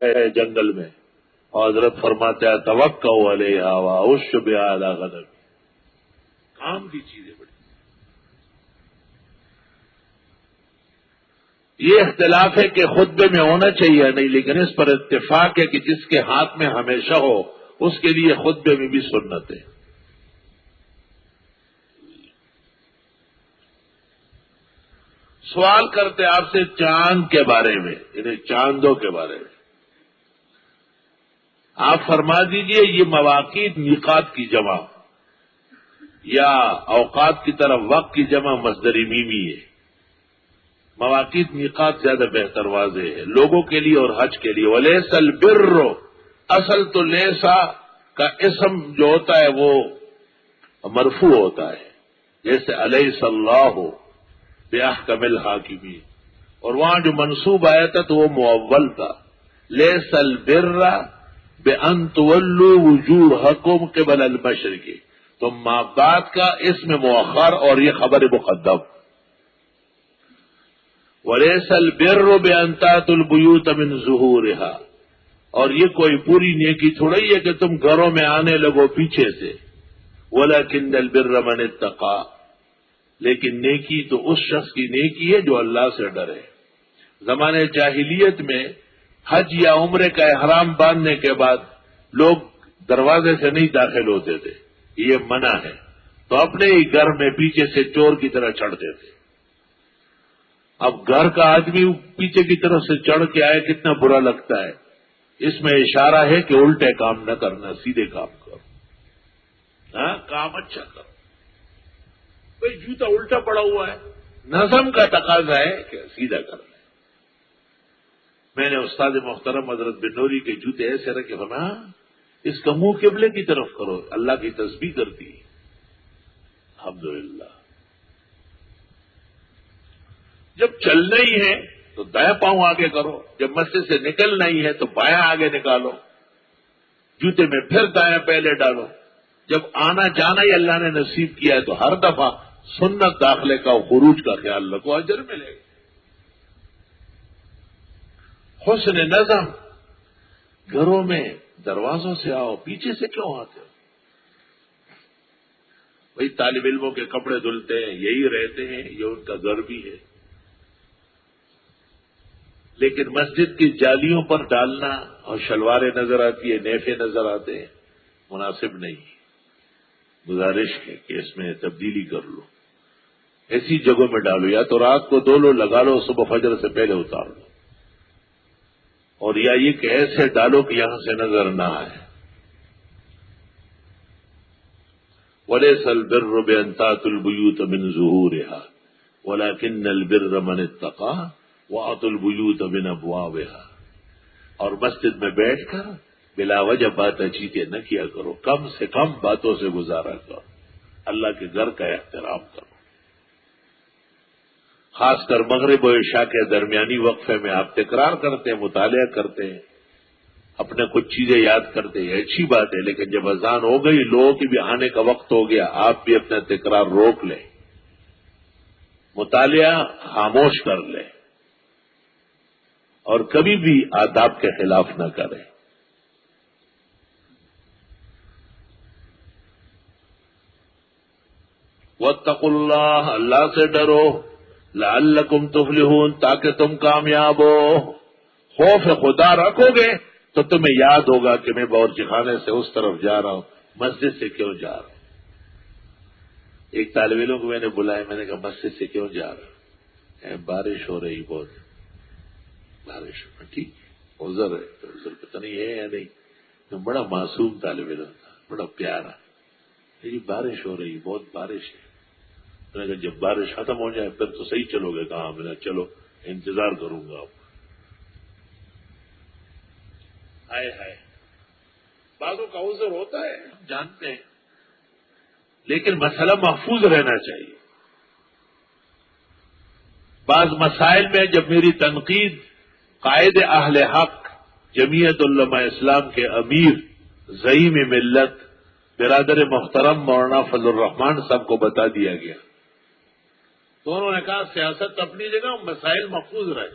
ہے جنگل میں، اور حضرت فرماتا ہے توقع علیہا وعش بہا علی غنم، کام کی چیزیں بڑی. یہ اختلاف ہے کہ خطبے میں ہونا چاہیے نہیں، لیکن اس پر اتفاق ہے کہ جس کے ہاتھ میں ہمیشہ ہو اس کے لیے خطبے میں بھی سنت ہے. سوال کرتے آپ سے چاند کے بارے میں، یعنی چاندوں کے بارے میں. آپ فرما دیجئے یہ مواقیت میقات کی جمع یا اوقات کی طرف وقت کی جمع مصدر میمی ہے. مواقیت میقات زیادہ بہتر واضح ہے لوگوں کے لیے اور حج کے لیے. ولیس البر، اصل تو لیسا کا اسم جو ہوتا ہے وہ مرفوع ہوتا ہے، جیسے الیس اللہ باحکم الحاکمین، اور وہاں جو منصوب آیا تھا تو وہ مؤول تھا. لیس البر بأن تولوا وجوہکم قبل المشرق، تو ما بعد کا اسم مؤخر اور یہ خبر مقدم. ولیس البر بأن تأتوا البیوت من ظہورها، اور یہ کوئی پوری نیکی تھوڑی ہے کہ تم گھروں میں آنے لگو پیچھے سے. ولکن البر من اتقى، لیکن نیکی تو اس شخص کی نیکی ہے جو اللہ سے ڈرے. زمانے جاہلیت میں حج یا عمرے کا احرام باندھنے کے بعد لوگ دروازے سے نہیں داخل ہوتے تھے، یہ منع ہے، تو اپنے ہی گھر میں پیچھے سے چور کی طرح چڑھتے تھے. اب گھر کا آدمی پیچھے کی طرف سے چڑھ کے آئے کتنا برا لگتا ہے. اس میں اشارہ ہے کہ الٹے کام نہ کرنا، سیدھے کام کرو. ہاں، کام اچھا کرو. بھائی جوتا الٹا پڑا ہوا ہے، نظم کا تقاضا ہے کہ سیدھا کر لیں. میں نے استاد محترم حضرت بنوری کے جوتے ایسے رکھے، بنا اس کا منہ قبلے کی طرف کرو، اللہ کی تسبیح کرتی ہے. الحمدللہ. جب چلنا ہی ہے تو دائیں پاؤں آگے کرو، جب مسجد سے نکلنا ہی ہے تو بایاں آگے نکالو، جوتے میں پھر دائیں پہلے ڈالو. جب آنا جانا ہی اللہ نے نصیب کیا ہے تو ہر دفعہ سنت داخلے کا اور خروج کا خیال رکھو، اجر ملے گا. حسن نظم، گھروں میں دروازوں سے آؤ، پیچھے سے کیوں آتے ہو؟ وہی طالب علموں کے کپڑے دھلتے ہیں، یہی رہتے ہیں، یہ ان کا گھر بھی ہے. لیکن مسجد کی جالیوں پر ڈالنا اور شلواریں نظر آتی ہے، نیفے نظر آتے ہیں، مناسب نہیں. گزارش ہے کہ اس میں تبدیلی کر لو، ایسی جگہوں میں ڈالو، یا تو رات کو دو لو لگا لو، صبح فجر سے پہلے اتار لو، اور یا یہ کہ ایسے ڈالو کہ یہاں سے نظر نہ آئے. ولیس البر بأن تأتوا البیوت من ظہورها ولکن البر من اتقى وأتوا البیوت من ابوابها. اور مسجد میں بیٹھ کر بلا وجہ باتیں چیتیں نہ کیا کرو، کم سے کم باتوں سے گزارا کرو، اللہ کے گھر کا احترام کرو. خاص کر مغرب و عشاء کے درمیانی وقفے میں آپ تکرار کرتے ہیں، مطالعہ کرتے ہیں، اپنے کچھ چیزیں یاد کرتے ہیں، اچھی بات ہے. لیکن جب اذان ہو گئی، لوگوں کی بھی آنے کا وقت ہو گیا، آپ بھی اپنا تکرار روک لیں، مطالعہ خاموش کر لیں، اور کبھی بھی آداب کے خلاف نہ کریں. واتقوا اللہ، اللہ سے ڈرو، لعلکم تفلحون، تاکہ تم کامیاب ہو. خوف خدا رکھو گے تو تمہیں یاد ہوگا کہ میں باورچی خانے سے اس طرف جا رہا ہوں، مسجد سے کیوں جا رہا ہوں. ایک طالب علم کو میں نے بلایا، میں نے کہا مسجد سے کیوں جا رہا ہوں؟ بارش ہو رہی، بہت بارش ہو رہی. ٹھیک عذر ہے، عذر پتہ نہیں ہے یا نہیں. تو بڑا معصوم طالب علم تھا، بڑا پیارا. میری بارش ہو رہی، بہت بارش ہے. میں نے کہا جب بارش ختم ہو جائے پھر تو صحیح چلو گے. کہاں؟ میں نے چلو انتظار کروں گا آپ. ہائے ہائے، بعضوں کا عذر ہوتا ہے، ہم جانتے ہیں، لیکن مسئلہ محفوظ رہنا چاہیے. بعض مسائل میں جب میری تنقید قائد اہل حق جمعیت علماء اسلام کے امیر زعیم ملت برادر محترم مولانا فضل الرحمان صاحب کو بتا دیا گیا تو انہوں نے کہا سیاست اپنی جگہ، مسائل محفوظ رہے.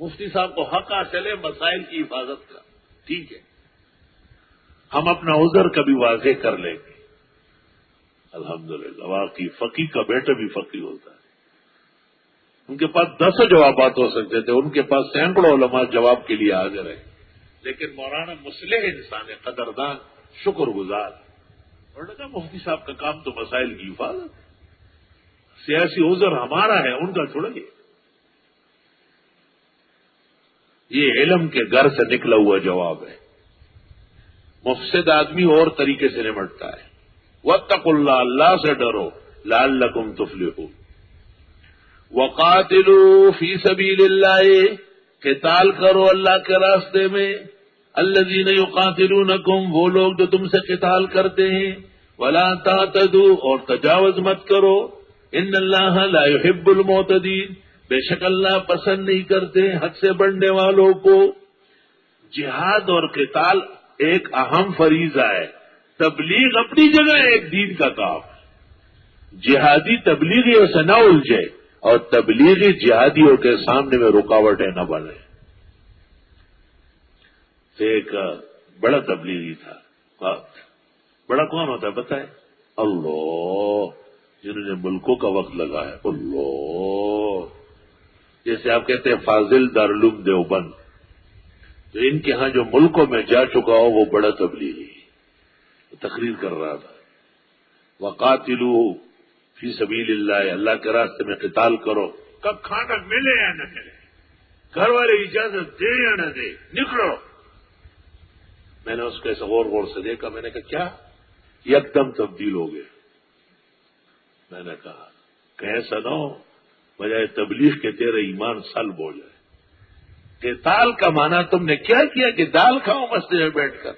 مفتی صاحب کو حق حاصل ہے مسائل کی حفاظت کا، ٹھیک ہے، ہم اپنا عذر کبھی واضح کر لیں گے۔ الحمدللہ واقعی فقی کا بیٹا بھی فقی ہوتا ہے، ان کے پاس 10 جوابات ہو سکتے تھے، ان کے پاس سینکڑوں علماء جواب کے لیے حاضر ہیں، لیکن مولانا مصلح انسان ہے، قدردان، شکر گزار۔ انہوں نے کہا مفتی صاحب کا کام تو مسائل کی حفاظت ہے، سیاسی عذر ہمارا ہے، ان کا چھوڑیے۔ یہ علم کے گھر سے نکلا ہوا جواب ہے۔ مفسد آدمی اور طریقے سے نمٹتا ہے۔ واتقوا اللہ، اللہ سے ڈرو، لعلکم تفلحون۔ وقاتلوا فی سبیل اللہ، قتال کرو اللہ کے راستے میں، الذین یقاتلونکم، وہ لوگ جو تم سے قتال کرتے ہیں، ولا تعتدوا، اور تجاوز مت کرو، ان اللہ لا یحب المعتدین، بے شک اللہ پسند نہیں کرتے حد سے بڑھنے والوں کو۔ جہاد اور قتال ایک اہم فریضہ ہے، تبلیغ اپنی جگہ ایک دین کا کام ہے۔ جہادی تبلیغیوں سے نہ الجھے اور تبلیغی جہادیوں کے سامنے میں رکاوٹیں نہ بنے۔ ایک بڑا تبلیغی تھا، بڑا کون ہوتا ہے بتائیں؟ اللہ، جنہوں نے ملکوں کا وقت لگا ہے، اللہ، جیسے آپ کہتے ہیں فاضل دارالعلوم دیوبند، تو ان کے ہاں جو ملکوں میں جا چکا ہو وہ بڑا تبلیغی تقریر کر رہا تھا۔ وقاتلوا فی سبیل اللہ، اللہ کے راستے میں قتال کرو، کب کھانا ملے یا نہ ملے، گھر والے اجازت دے یا نہ دے، نکلو۔ میں نے اس کو ایسا غور سے دیکھا، میں نے کہا کیا؟ یکدم تبدیل ہو گئے۔ میں نے کہا کہ ایسا نہ ہو بجائے تبلیغ کے تیرے ایمان سلب ہو جائے۔ قتال کا معنی تم نے کیا کیا کہ دال کھاؤ مسجد میں بیٹھ کر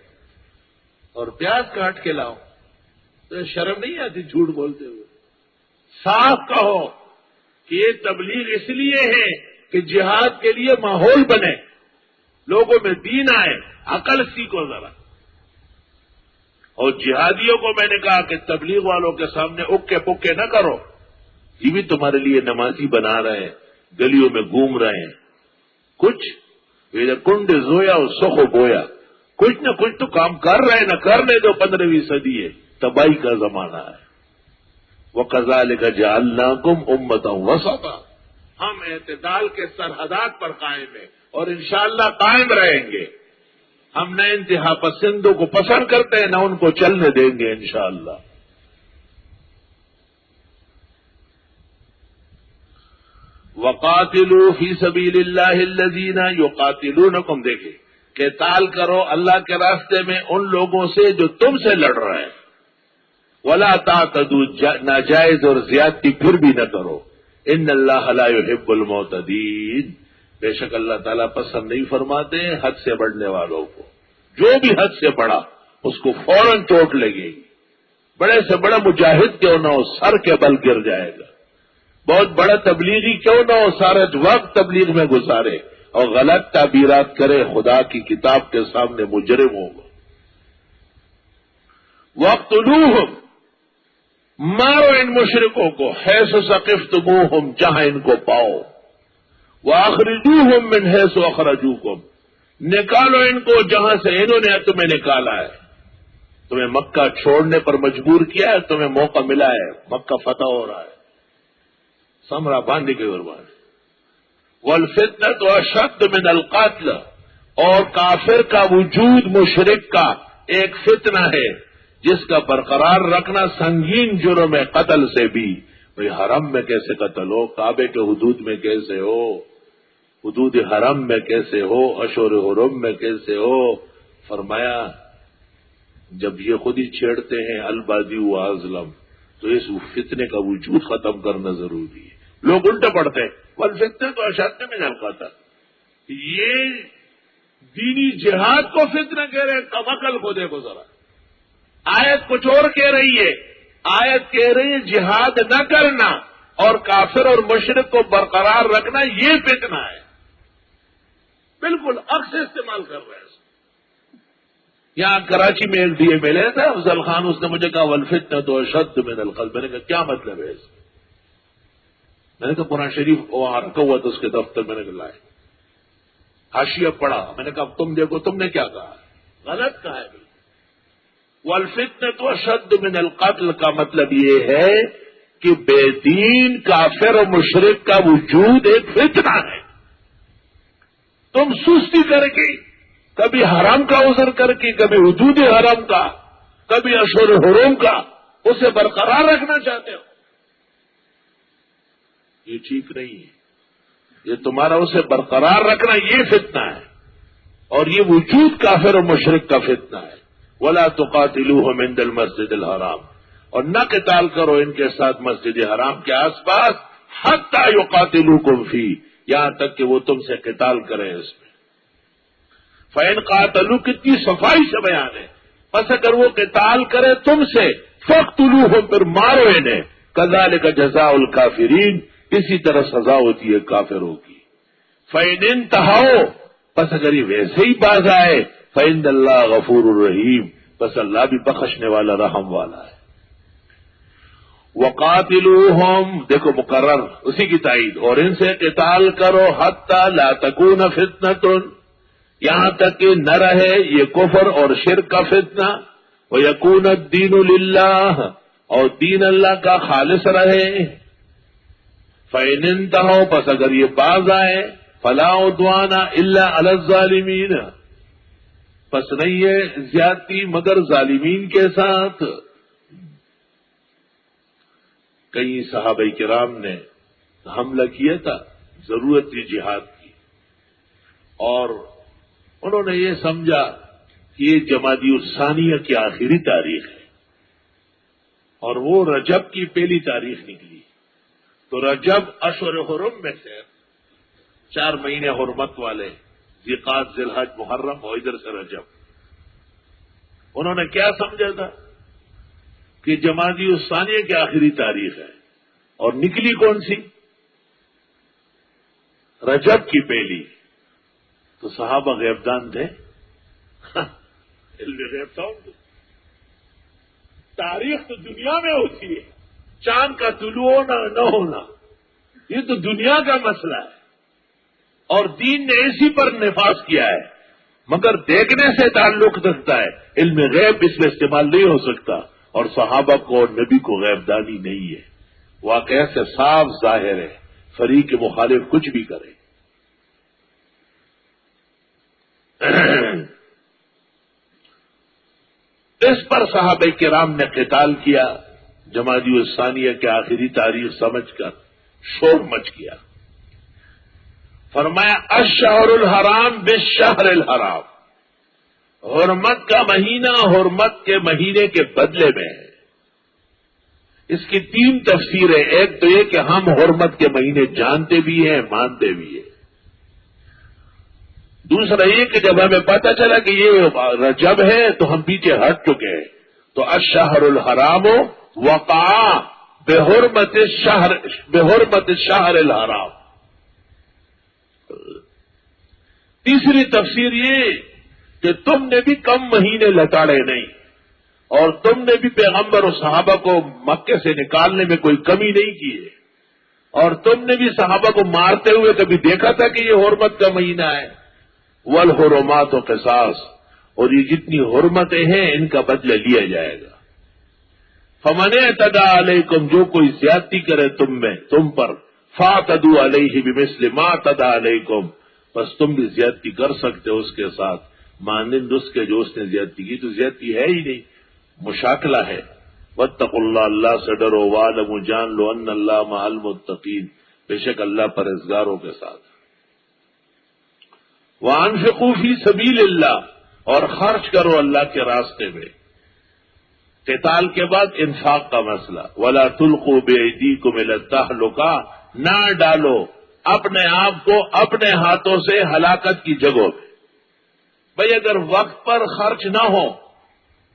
اور پیاز کاٹ کے لاؤ؟ تو شرم نہیں آتی جھوٹ بولتے ہوئے؟ صاف کہو کہ یہ تبلیغ اس لیے ہے کہ جہاد کے لیے ماحول بنے، لوگوں میں دین آئے، عقل سیکھو ذرا۔ اور جہادیوں کو میں نے کہا کہ تبلیغ والوں کے سامنے اکے پکے نہ کرو، یہ بھی تمہارے لیے نمازی بنا رہے ہیں، گلیوں میں گھوم رہے ہیں، کچھ کنڈ زویا اور سخو بویا، کچھ نہ کچھ تو کام کر رہے، نہ کرنے دو۔ 15ویں صدی ہے، تباہی کا زمانہ ہے۔ وَكَذَلِكَ جَعَلْنَاكُمْ أُمَّةً وَسَطًا، ہم اعتدال کے سرحدات پر قائم ہیں اور انشاءاللہ قائم رہیں گے۔ ہم نہ انتہا پسندوں کو پسند کرتے ہیں، نہ ان کو چلنے دیں گے انشاءاللہ۔ وَقَاتِلُوا فِي سَبِيلِ اللَّهِ الَّذِينَ يُقَاتِلُونَكُمْ، دیکھیں قتال کرو اللہ کے راستے میں ان لوگوں سے جو تم سے لڑ رہے ہیں۔ وَلَا تَعْتَدُوا، ناجائز اور زیادتی پھر بھی نہ کرو۔ ان اللہ لا يحب المعتدین، بے شک اللہ تعالیٰ پسند نہیں فرماتے حد سے بڑھنے والوں کو۔ جو بھی حد سے بڑھا اس کو فوراً چوٹ لگے گی، بڑے سے بڑا مجاہد کیوں نہ ہو سر کے بل گر جائے گا، بہت بڑا تبلیغی کیوں نہ ہو سارا وقت تبلیغ میں گزارے اور غلط تعبیرات کرے، خدا کی کتاب کے سامنے مجرم ہوگا۔ وَاقْتُلُوهُمْ، مارو ان مشرکوں کو، حیث ثقفتموہم، جہاں ان کو پاؤ، وَأَخْرِجُوهُمْ مِنْ حَيْثُ أَخْرَجُوكُمْ، نکالو ان کو جہاں سے انہوں نے تمہیں نکالا ہے۔ تمہیں مکہ چھوڑنے پر مجبور کیا ہے، تمہیں موقع ملا ہے، مکہ فتح ہو رہا ہے، سمرا باندھی کے قربان۔ وَالْفِتْنَةُ أَشَدُّ مِنَ الْقَتْلِ، اور کافر کا وجود مشرک کا ایک فتنہ ہے جس کا برقرار رکھنا سنگین جرم ہے قتل سے بھی۔ بھئی حرم میں کیسے قتل ہو، کعبے کے حدود میں کیسے ہو، حدود حرم میں کیسے ہو، اشہر حرم میں کیسے ہو؟ فرمایا جب یہ خود ہی چھیڑتے ہیں البادی و ازلم، تو اس فتنے کا وجود ختم کرنا ضروری ہے۔ لوگ الٹا پڑتے ہیں، والفتنہ تو اشد من القتل، یہ دینی جہاد کو فتنہ کہہ رہے ہیں، کم عقل کو دیکھو ذرا، آیت کچھ اور کہہ رہی ہے، آیت کہہ رہی ہے جہاد نہ کرنا اور کافر اور مشرک کو برقرار رکھنا، یہ فتنہ ہے۔ بالکل عکس استعمال کر رہے ہیں۔ یہاں کراچی میں ایک ڈی اے ملے تھا افضل خان، اس نے مجھے کہا والفتنہ تو اشد من القتل۔ میں نے کہا کیا مطلب ہے اس کا؟ میں نے کہا قرآن شریف وہاں رکھا ہوا تھا اس کے دفتر، میں نے کہا لائے، حاشیہ پڑھا، میں نے کہا تم دیکھو تم نے کیا کہا، غلط کہا ہے۔ والفتنة اشد من القتل کا مطلب یہ ہے کہ بے دین کافر و مشرک کا وجود ایک فتنہ ہے۔ تم سستی کر کے، کبھی حرام کا عذر کر کے، کبھی حدود حرام کا، کبھی اشہر حرم کا، اسے برقرار رکھنا چاہتے ہو، یہ ٹھیک نہیں ہے۔ یہ تمہارا اسے برقرار رکھنا یہ فتنہ ہے، اور یہ وجود کافر و مشرک کا فتنہ ہے۔ ولا تقاتلوهم عند المسجد الحرام، اور نہ قتال کرو ان کے ساتھ مسجد حرام کے آس پاس، حتی یقاتلوکم فی، یہاں تک کہ وہ تم سے قتال کریں اس میں۔ فإن قاتلوا کتنی صفائی سے بیان ہے، پس اگر وہ قتال کرے تم سے، فاقتلوہم، پھر مارو انہیں، کذالک جزاء الکافرین، اسی طرح سزا ہوتی ہے کافروں کی۔ فإن انتہوا، پس اگر یہ ویسے ہی باز آئے، فإن اللہ غفور الرحیم، بس اللہ بھی بخشنے والا رحم والا ہے۔ وقاتلوہم، دیکھو مقرر اسی کی تائید، اور ان سے قتال کرو، حتی لا تکون فتنۃ، یہاں تک کہ نہ رہے یہ کفر اور شرک کا فتنہ، ویکون الدین للہ، اور دین اللہ کا خالص رہے۔ فإن انتہوا، پس اگر یہ باز آئے، فلا عدوان الا علی الظالمین، پس نہیں ہے زیادتی مگر ظالمین کے ساتھ۔ کئی صحابہ کرام نے حملہ کیا تھا، ضرورت تھی جہاد کی، اور انہوں نے یہ سمجھا کہ یہ جمادی الثانیہ کی آخری تاریخ ہے، اور وہ رجب کی پہلی تاریخ نکلی، تو رجب اشہر حرم میں سے 4 مہینے حرمت والے، ذیقعدہ، ذوالحج، محرم، اور ادھر سے رجب۔ انہوں نے کیا سمجھا تھا کہ جمادی الثانیہ کی آخری تاریخ ہے، اور نکلی کون سی؟ رجب کی پہلی۔ تو صحابہ غیبدان تھے، علم غیب تھا ان کو۔ تاریخ تو دنیا میں ہوتی ہے، چاند کا طلوع ہونا نہ ہونا یہ تو دنیا کا مسئلہ ہے، اور دین نے اسی پر نفاذ کیا ہے، مگر دیکھنے سے تعلق رکھتا ہے، علم غیب اس میں استعمال نہیں ہو سکتا، اور صحابہ کو اور نبی کو غیب دانی نہیں ہے۔ واقعہ سے صاف ظاہر ہے، فریق مخالف کچھ بھی کرے۔ اس پر صحابہ کرام نے قتال کیا، جمادی الثانیہ کے آخری تاریخ سمجھ کر شور مچ گیا۔ فرمایا الشہر الحرام بالشہر الحرام، حرمت کا مہینہ حرمت کے مہینے کے بدلے میں ہے۔ اس کی 3 تفسیریں، ایک تو یہ کہ ہم حرمت کے مہینے جانتے بھی ہیں، مانتے بھی ہیں۔ دوسرا یہ کہ جب ہمیں پتہ چلا کہ یہ رجب ہے تو ہم پیچھے ہٹ چکے ہیں، تو الشہر الحرام وقع بحرمت الشہر الحرام۔ تیسری تفسیر یہ کہ تم نے بھی کم مہینے لتاڑے نہیں، اور تم نے بھی پیغمبر و صحابہ کو مکے سے نکالنے میں کوئی کمی نہیں کی ہے، اور تم نے بھی صحابہ کو مارتے ہوئے کبھی دیکھا تھا کہ یہ حرمت کا مہینہ ہے۔ والحرمات قصاص، اور یہ جتنی حرمتیں ہیں ان کا بدلہ لیا جائے گا۔ فمن اعتدى علیکم، جو کوئی زیادتی کرے تم پر، فاعتدوا علیہ بمثل ما اعتدى علیکم، بس تم بھی زیادتی کر سکتے ہو اس کے ساتھ، مانند اس کے جو اس نے زیادتی کی۔ تو زیادتی ہے ہی نہیں، مشاکلہ ہے۔ واتقوا اللہ، اللہ سے ڈرو، واعلموا، جان لو، ان اللہ مع المتقین، بے شک اللہ پرہیزگاروں کے ساتھ۔ وانفقوا فی سبیل اللہ، اور خرچ کرو اللہ کے راستے میں۔ قتال کے بعد انفاق کا مسئلہ، ولا تلقوا بایدیکم الی التہلکہ، نہ ڈالو اپنے آپ کو اپنے ہاتھوں سے ہلاکت کی جگہوں میں۔ بھئی اگر وقت پر خرچ نہ ہو،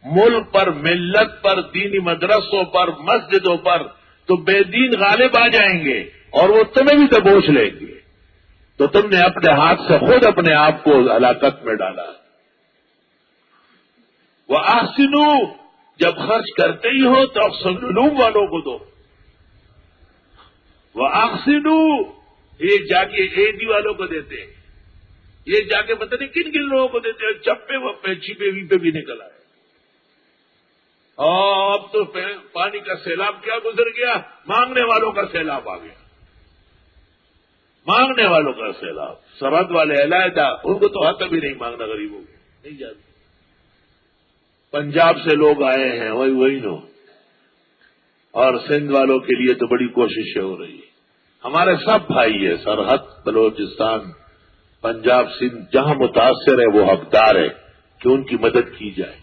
ملک پر، ملت پر، دینی مدرسوں پر، مسجدوں پر، تو بے دین غالب آ جائیں گے اور وہ تمہیں بھی دبوچ لیں گے، تو تم نے اپنے ہاتھ سے خود اپنے آپ کو ہلاکت میں ڈالا۔ وَأَحْسِنُوا، جب خرچ کرتے ہی ہو تو احسن العلوم والوں کو دو۔ وَأَحْسِنُوا، یہ جا کے AD والوں کو دیتے ہیں، یہ جا کے پتہ نہیں کن کن لوگوں کو دیتے ہیں، چپے وپے چھپے ویپے بھی نکل آئے۔ اور اب تو پانی کا سیلاب کیا گزر گیا، مانگنے والوں کا سیلاب آ گیا، مانگنے والوں کا سیلاب۔ سرحد والے علیحدہ، ان کو تو آتا بھی نہیں مانگنا، غریبوں کو نہیں جاتے۔ پنجاب سے لوگ آئے ہیں، وہی نو، اور سندھ والوں کے لیے تو بڑی کوششیں ہو رہی ہیں۔ ہمارے سب بھائی ہیں، سرحد بلوچستان پنجاب سندھ جہاں متاثر ہے وہ حقدار ہے کہ ان کی مدد کی جائے۔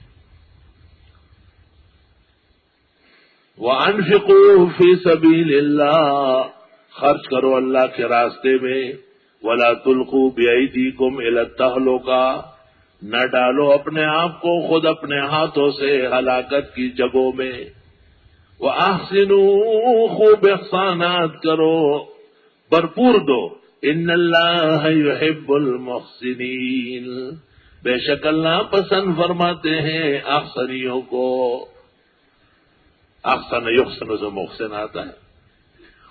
وَأَنفِقُوا فِي سَبِيلِ اللَّهِ، خرچ کرو اللہ کے راستے میں۔ وَلَا تُلْقُوا بِأَيْدِيكُمْ إِلَى التَّهْلُكَةِ، نہ ڈالو اپنے آپ کو خود اپنے ہاتھوں سے ہلاکت کی جگہوں میں۔ وَأَحْسِنُوا، خوب احسانات کرو، بھرپور دو۔ ان اللہ یحب المحسنین، بے شک اللہ پسند فرماتے ہیں احسنیوں کو۔ احسن یحسن سے محسن آتا ہے۔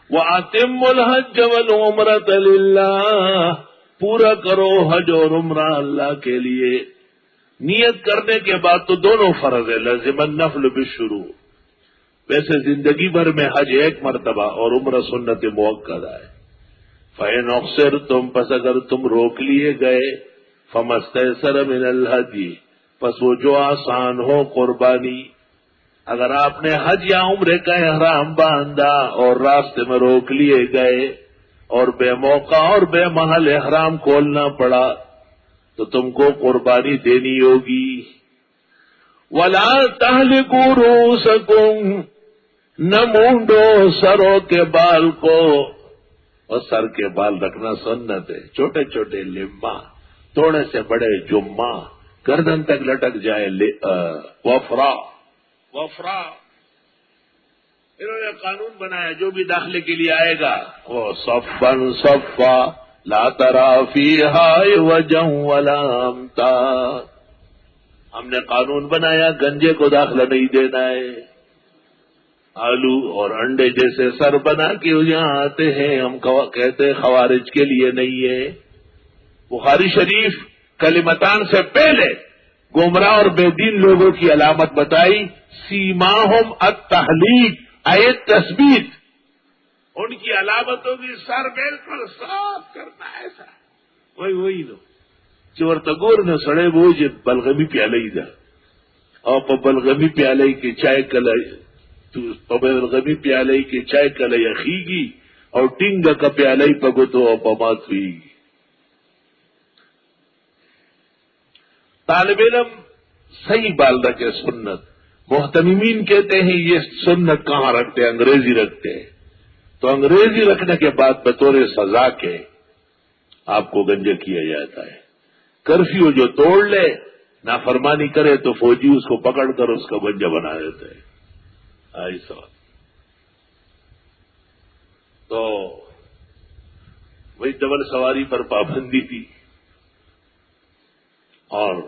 وَأَتِمُّوا الْحَجَّ وَالْعُمْرَةَ لِلَّهِ، پورا کرو حج اور عمرہ اللہ کے لیے۔ نیت کرنے کے بعد تو دونوں فرض ہے، لازم النفل بالشروع۔ ویسے زندگی بھر میں حج ایک مرتبہ اور عمرہ سنت مؤکدہ ہے۔ فَإِنْ أُحْصِرْتُمْ، پس اگر تم روک لیے گئے، فَمَسْتَيْسَرَ مِنَ الْهَدْيِ، پس وہ جو آسان ہو قربانی۔ اگر آپ نے حج یا عمرے کا احرام باندھا اور راستے میں روک لیے گئے اور بے موقع اور بے محل احرام کھولنا پڑا تو تم کو قربانی دینی ہوگی۔ وَلَا تَحْلِقُوا رُؤُوسَكُمْ، نہ مونڈو سروں کے بال کو، اور سر کے بال رکھنا سنت ہے، چھوٹے چھوٹے لما، تھوڑے سے بڑے جمہ، گردن تک لٹک جائے، وفرا۔ انہوں نے قانون بنایا جو بھی داخلے کے لیے آئے گا وہ صفاً صفا، لا تری فیہا عوجا ولا امتا۔ ہم نے قانون بنایا گنجے کو داخلہ نہیں دینا ہے۔ آلو اور انڈے جیسے سر بنا کے یہاں آتے ہیں، ہم کہتے ہیں خوارج کے لیے نہیں ہے۔ بخاری شریف کلمتان سے پہلے گمراہ اور بے دین لوگوں کی علامت بتائی، سیماہم التحلیق، اے تثبیت، ان کی علامتوں کی سر بالکل صاف کرنا ایسا۔ وہی نو چورتگور نے سڑے بوجھ بلغمی پیالے ہی دا، اور بلغمی پیالے کی چائے کلائی، بلغمی پیالے کی چائے کلائی اخیگی، اور ٹنگ کا پیالے پگو تو پمات ہوئی گی۔ طالب علم صحیح بال رکھے سنت، محتمین کہتے ہیں یہ سنت کہاں رکھتے ہیں؟ انگریزی رکھتے ہیں، تو انگریزی رکھنے کے بعد بطور سزا کے آپ کو گنجا کیا جاتا ہے۔ کرفیو جو توڑ لے، نافرمانی کرے تو فوجی اس کو پکڑ کر اس کا گنجا بنا دیتے ہیں۔ ایسا تو وہی ڈبل سواری پر پابندی تھی، اور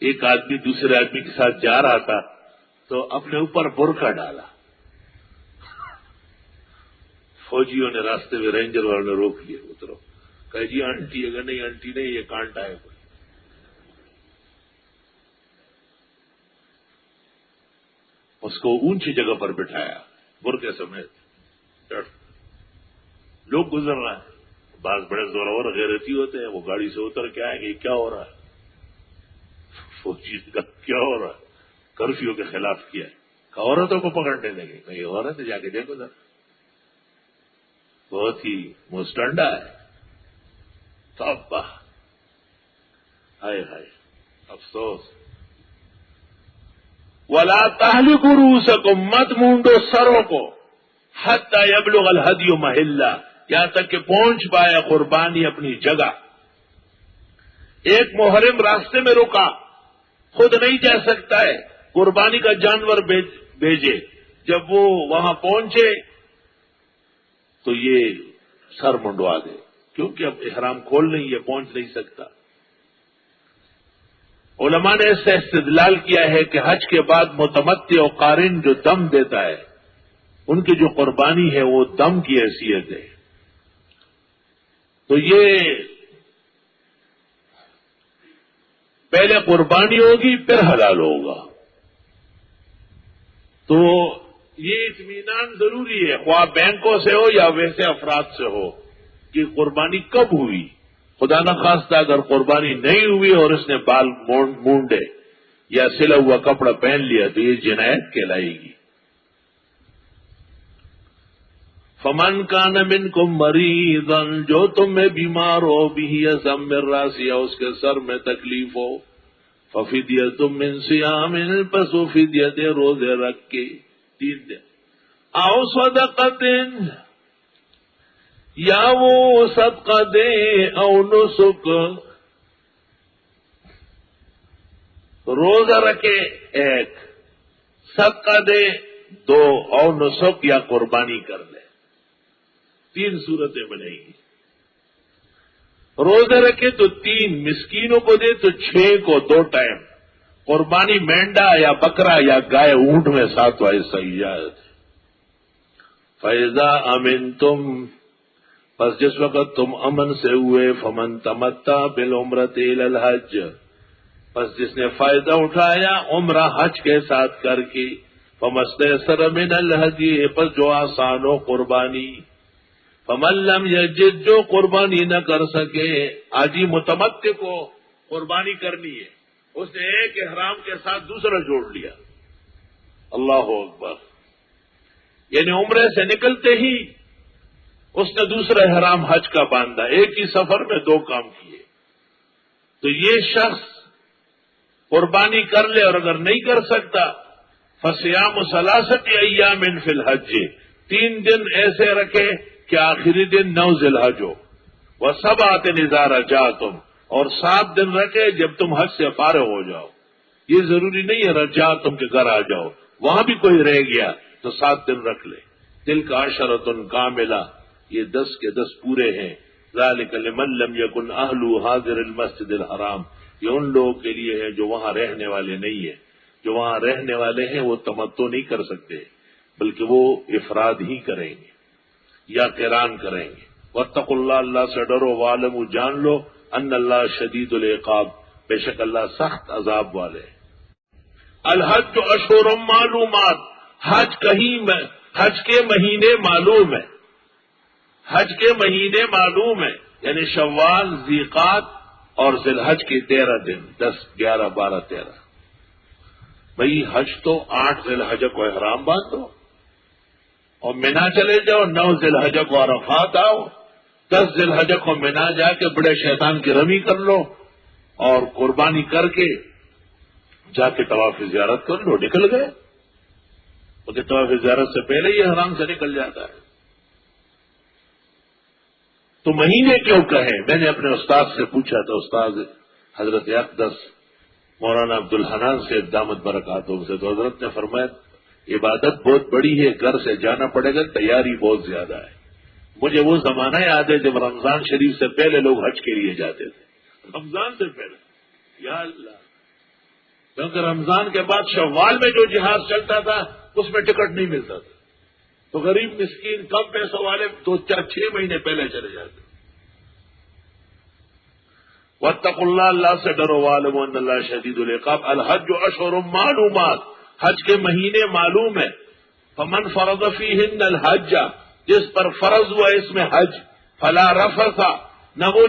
ایک آدمی دوسرے آدمی کے ساتھ جا رہا تھا تو اپنے اوپر برقع ڈالا، فوجیوں نے راستے میں رینجر والوں نے روک لیا، اترو، کہا جی آنٹی، اگر نہیں آنٹی نہیں، یہ کانٹا ہے کوئی۔ اس کو اونچی جگہ پر بٹھایا برقعے سمیت، لوگ گزر رہے ہیں، بعض بڑے زورور غیرتی ہوتے ہیں، وہ گاڑی سے اتر کے آئیں گے، کیا ہو رہا ہے؟ فوجی کا کیا ہو رہا ہے؟ کرفیو کے خلاف کیا ہے، عورتوں کو پکڑنے لگے، کہیں عورت جا کے دیکھو ذرا، بہت ہی مستنڈا ہے۔ توبہ، ہائے ہائے افسوس۔ وَلَا تَحْلِقُوا رُؤُوسَكُمْ، مت مونڈو سروں کو، حَتَّى يَبْلُغَ الْهَدْيُ مَحِلَّهُ، یہاں تک کہ پہنچ پائے قربانی اپنی جگہ۔ ایک محرم راستے میں رکا، خود نہیں جا سکتا ہے، قربانی کا جانور بھیجے، جب وہ وہاں پہنچے تو یہ سر منڈوا دے، کیونکہ اب احرام کھول نہیں ہے، پہنچ نہیں سکتا۔ علماء نے اس سے استدلال کیا ہے کہ حج کے بعد متمتع و قارن جو دم دیتا ہے، ان کی جو قربانی ہے وہ دم کی حیثیت ہے، تو یہ پہلے قربانی ہوگی پھر حلال ہوگا. تو یہ اطمینان ضروری ہے، خواہ بینکوں سے ہو یا ویسے افراد سے ہو، کہ قربانی کب ہوئی. خدا نخواستہ اگر قربانی نہیں ہوئی اور اس نے بال مونڈے یا سلا ہوا کپڑا پہن لیا تو یہ جنایت کہلائے گی. فمن کان منکم مریضا، جو تم میں بیمار ہو، بھی اذم من رأسہ، یا اس کے سر میں تکلیف ہو، ففدیۃ من صیام، پس وہ فدیہ دے روزے رکھ کے 3 دن، او صدقۃ، یا وہ صدقہ دے، او نسک، روزہ رکھے 1، صدقہ دے 2، او نسک یا قربانی کر لے. 3 صورتیں بنیں گی. روزے رکھے تو 3، مسکینوں کو دے تو 6 کو 2 ٹائم، قربانی مینڈا یا بکرا یا گائے اونٹ میں 7واں حصہ اجازت ہے. فَإِذَا أَمِنْتُمْ، پس جس وقت تم امن سے ہوئے، فمن تمتع بالعمرۃ الی الحج، پس جس نے فائدہ اٹھایا عمرہ حج کے ساتھ کر کے، فمستیسر من الہدی، پس جو آسان ہو قربانی، فمن لم یجد، جو قربانی نہ کر سکے. آجی متمتع کو قربانی کرنی ہے، اس نے ایک احرام کے ساتھ دوسرا جوڑ لیا. اللہ اکبر، یعنی عمرے سے نکلتے ہی اس نے دوسرا احرام حج کا باندھا، ایک ہی سفر میں 2 کام کیے. تو یہ شخص قربانی کر لے، اور اگر نہیں کر سکتا فصیام 3 ایام فی الحج، 3 دن ایسے رکھے کہ آخری دن 9 ذی الحج ہو، و7 اذا رجعتم، اور 7 دن رکھے جب تم حج سے فارغ ہو جاؤ. یہ ضروری نہیں ہے رجعتم کے گھر آ جاؤ، وہاں بھی کوئی رہ گیا تو 7 دن رکھ لے. تلک عشرۃ کاملہ، یہ 10 کے 10 پورے ہیں. ذالک لمن لم یکن اہلہ حاضر المسجد الحرام، یہ ان لوگوں کے لیے ہے جو وہاں رہنے والے نہیں ہیں. جو وہاں رہنے والے ہیں وہ تمتع نہیں کر سکتے، بلکہ وہ افراد ہی کریں گے یا قران کریں گے. واتقوا اللہ، اللہ سے ڈرو، وعلموا، جان لو، ان اللہ شدید العقاب، بے شک اللہ سخت عذاب والے. الحج اشہر معلومات، حج کے مہینے معلوم ہے. حج کے مہینے معلوم ہے، یعنی شوال، ذیقات اور ذی الحج کے 13 دن، 10، 11، 12، 13. بھئی حج تو 8 ذی الحج کو احرام باندھو اور منا چلے جاؤ، 9 ذی الحج کو عرفات آؤ، 10 ذی الحج کو منا جا کے بڑے شیطان کی رمی کر لو اور قربانی کر کے جا کے طواف زیارت کر لو، نکل گئے. کیونکہ طواف زیارت سے پہلے ہی احرام سے نکل جاتا ہے. تو مہینے کیوں کہیں؟ میں نے اپنے استاد سے پوچھا تھا، استاد حضرت اقدس مولانا عبدالحنان سے دامت برکاتہم سے، تو حضرت نے فرمایا عبادت بہت بڑی ہے، گھر سے جانا پڑے گا، تیاری بہت زیادہ ہے. مجھے وہ زمانہ یاد ہے جب رمضان شریف سے پہلے لوگ حج کے لیے جاتے تھے. رمضان سے پہلے، یا اللہ، کیونکہ رمضان کے بعد شوال میں جو جہاز چلتا تھا اس میں ٹکٹ نہیں ملتا تھا، تو غریب مسکین کم پیسوں والے 2، 4، 6 مہینے پہلے چلے جاتے. واتقوا اللہ، اللہ سے ڈرو، وعلموا ان اللہ شدید العقاب. الحج اشہر معلومات، حج کے مہینے معلوم ہے. فمن فرض فیہن الحج، جس پر فرض ہوا اس میں حج، فلا رفث، نہ وہ